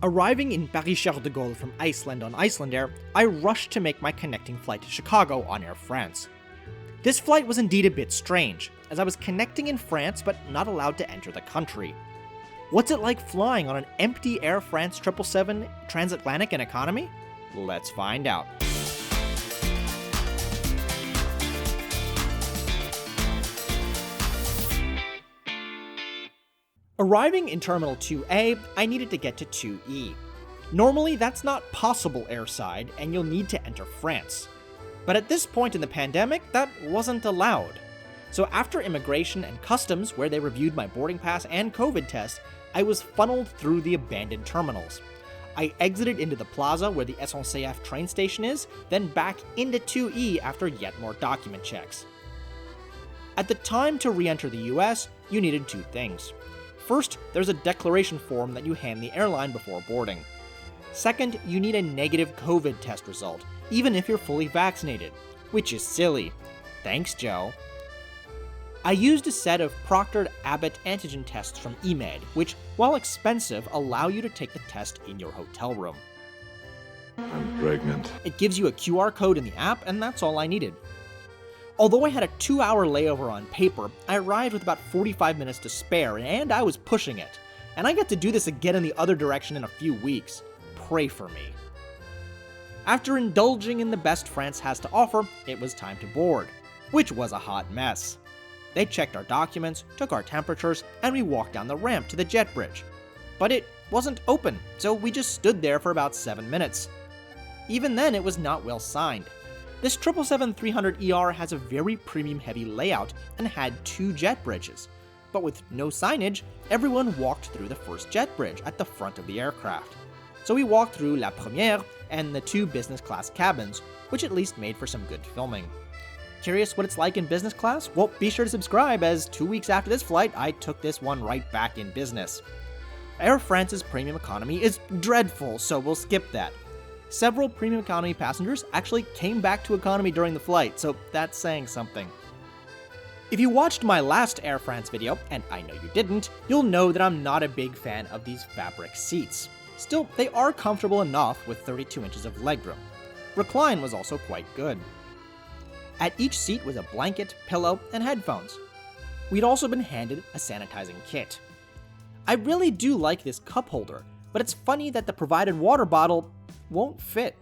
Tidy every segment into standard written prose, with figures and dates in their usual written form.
Arriving in Paris-Charles de Gaulle from Iceland on Icelandair, I rushed to make my connecting flight to Chicago on Air France. This flight was indeed a bit strange, as I was connecting in France but not allowed to enter the country. What's it like flying on an empty Air France 777 transatlantic in economy? Let's find out. Arriving in Terminal 2A, I needed to get to 2E. Normally, that's not possible airside, and you'll need to enter France. But at this point in the pandemic, that wasn't allowed. So after immigration and customs, where they reviewed my boarding pass and COVID test, I was funneled through the abandoned terminals. I exited into the plaza where the SNCF train station is, then back into 2E after yet more document checks. At the time to re-enter the US, you needed two things. First, there's a declaration form that you hand the airline before boarding. Second, you need a negative COVID test result, even if you're fully vaccinated, which is silly. Thanks, Joe. I used a set of proctored Abbott antigen tests from eMed, which, while expensive, allow you to take the test in your hotel room. I'm pregnant. It gives you a QR code in the app, and that's all I needed. Although I had a 2-hour layover on paper, I arrived with about 45 minutes to spare, and I was pushing it. And I get to do this again in the other direction in a few weeks. Pray for me. After indulging in the best France has to offer, it was time to board, which was a hot mess. They checked our documents, took our temperatures, and we walked down the ramp to the jet bridge. But it wasn't open, so we just stood there for about 7 minutes. Even then, it was not well signed. This 777-300ER has a very premium-heavy layout and had 2 jet bridges, but with no signage, everyone walked through the first jet bridge at the front of the aircraft. So we walked through La Première and the 2 business class cabins, which at least made for some good filming. Curious what it's like in business class? Well, be sure to subscribe, as 2 weeks after this flight, I took this one right back in business. Air France's premium economy is dreadful, so we'll skip that. Several premium economy passengers actually came back to economy during the flight, so that's saying something. If you watched my last Air France video, and I know you didn't, you'll know that I'm not a big fan of these fabric seats. Still, they are comfortable enough with 32 inches of legroom. Recline was also quite good. At each seat was a blanket, pillow, and headphones. We'd also been handed a sanitizing kit. I really do like this cup holder, but it's funny that the provided water bottle won't fit.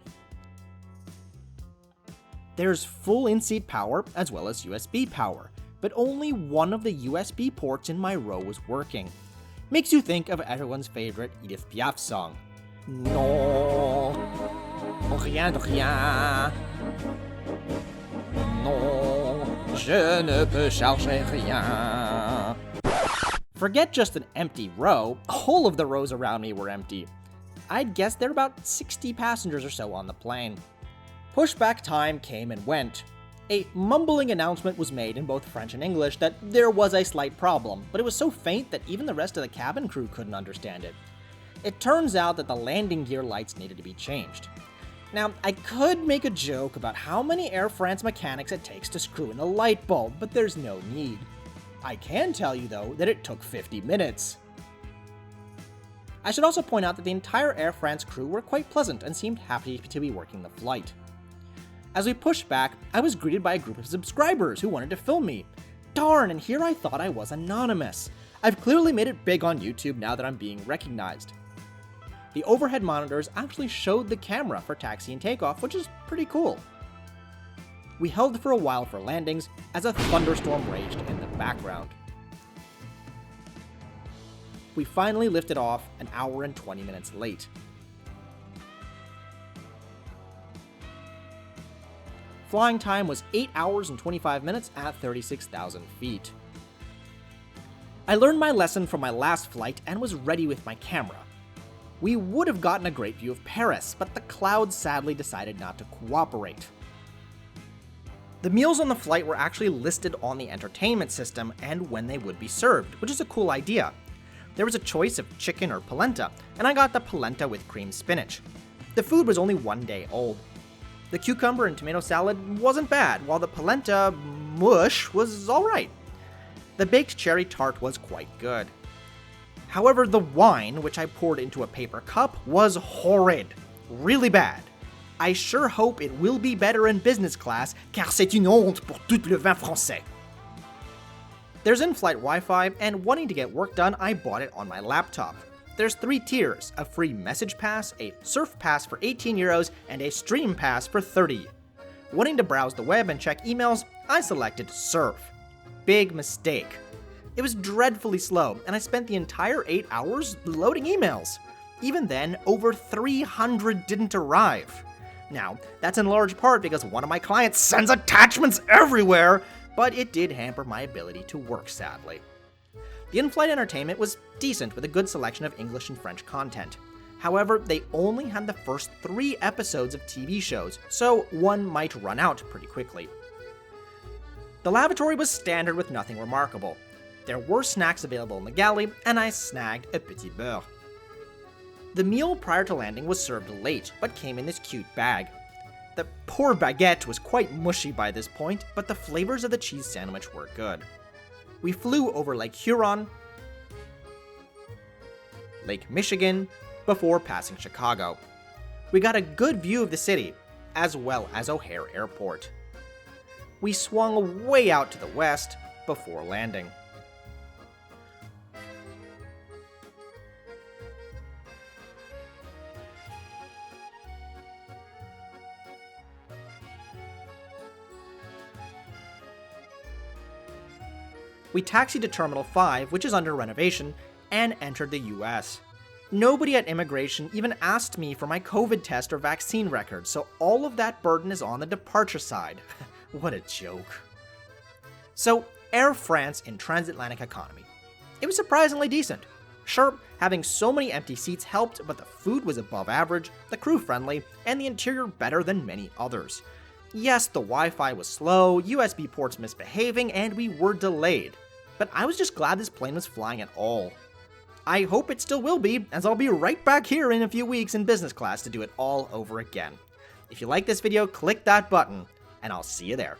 There's full in-seat power as well as USB power, but only one of the USB ports in my row was working. Makes you think of everyone's favorite Edith Piaf song. Non, rien de rien. Non, je ne peux charger rien. Forget just an empty row, all of the rows around me were empty. I'd guess there were about 60 passengers or so on the plane. Pushback time came and went. A mumbling announcement was made in both French and English that there was a slight problem, but it was so faint that even the rest of the cabin crew couldn't understand it. It turns out that the landing gear lights needed to be changed. Now, I could make a joke about how many Air France mechanics it takes to screw in a light bulb, but there's no need. I can tell you, though, that it took 50 minutes. I should also point out that the entire Air France crew were quite pleasant and seemed happy to be working the flight. As we pushed back, I was greeted by a group of subscribers who wanted to film me. Darn, and here I thought I was anonymous. I've clearly made it big on YouTube now that I'm being recognized. The overhead monitors actually showed the camera for taxi and takeoff, which is pretty cool. We held for a while for landings as a thunderstorm raged in the background. We finally lifted off an hour and 20 minutes late. Flying time was 8 hours and 25 minutes at 36,000 feet. I learned my lesson from my last flight and was ready with my camera. We would have gotten a great view of Paris, but the clouds sadly decided not to cooperate. The meals on the flight were actually listed on the entertainment system and when they would be served, which is a cool idea. There was a choice of chicken or polenta, and I got the polenta with cream spinach. The food was only 1 day old. The cucumber and tomato salad wasn't bad, while the polenta mush was alright. The baked cherry tart was quite good. However, the wine, which I poured into a paper cup, was horrid. Really bad. I sure hope it will be better in business class, car c'est une honte pour tout le vin français. There's in-flight Wi-Fi, and wanting to get work done, I bought it on my laptop. There's 3 tiers, a free message pass, a surf pass for 18 euros, and a stream pass for 30. Wanting to browse the web and check emails, I selected surf. Big mistake. It was dreadfully slow, and I spent the entire 8 hours loading emails. Even then, over 300 didn't arrive. Now, that's in large part because one of my clients sends attachments everywhere, but it did hamper my ability to work, sadly. The in-flight entertainment was decent with a good selection of English and French content. However, they only had the first 3 episodes of TV shows, so one might run out pretty quickly. The lavatory was standard with nothing remarkable. There were snacks available in the galley, and I snagged a petit beurre. The meal prior to landing was served late, but came in this cute bag. The poor baguette was quite mushy by this point, but the flavors of the cheese sandwich were good. We flew over Lake Huron, Lake Michigan, before passing Chicago. We got a good view of the city, as well as O'Hare Airport. We swung way out to the west before landing. We taxied to Terminal 5, which is under renovation, and entered the US. Nobody at immigration even asked me for my COVID test or vaccine record, so all of that burden is on the departure side. What a joke. So, Air France in transatlantic economy. It was surprisingly decent. Sure, having so many empty seats helped, but the food was above average, the crew friendly, and the interior better than many others. Yes, the Wi-Fi was slow, USB ports misbehaving, and we were delayed. But I was just glad this plane was flying at all. I hope it still will be, as I'll be right back here in a few weeks in business class to do it all over again. If you like this video, click that button, and I'll see you there.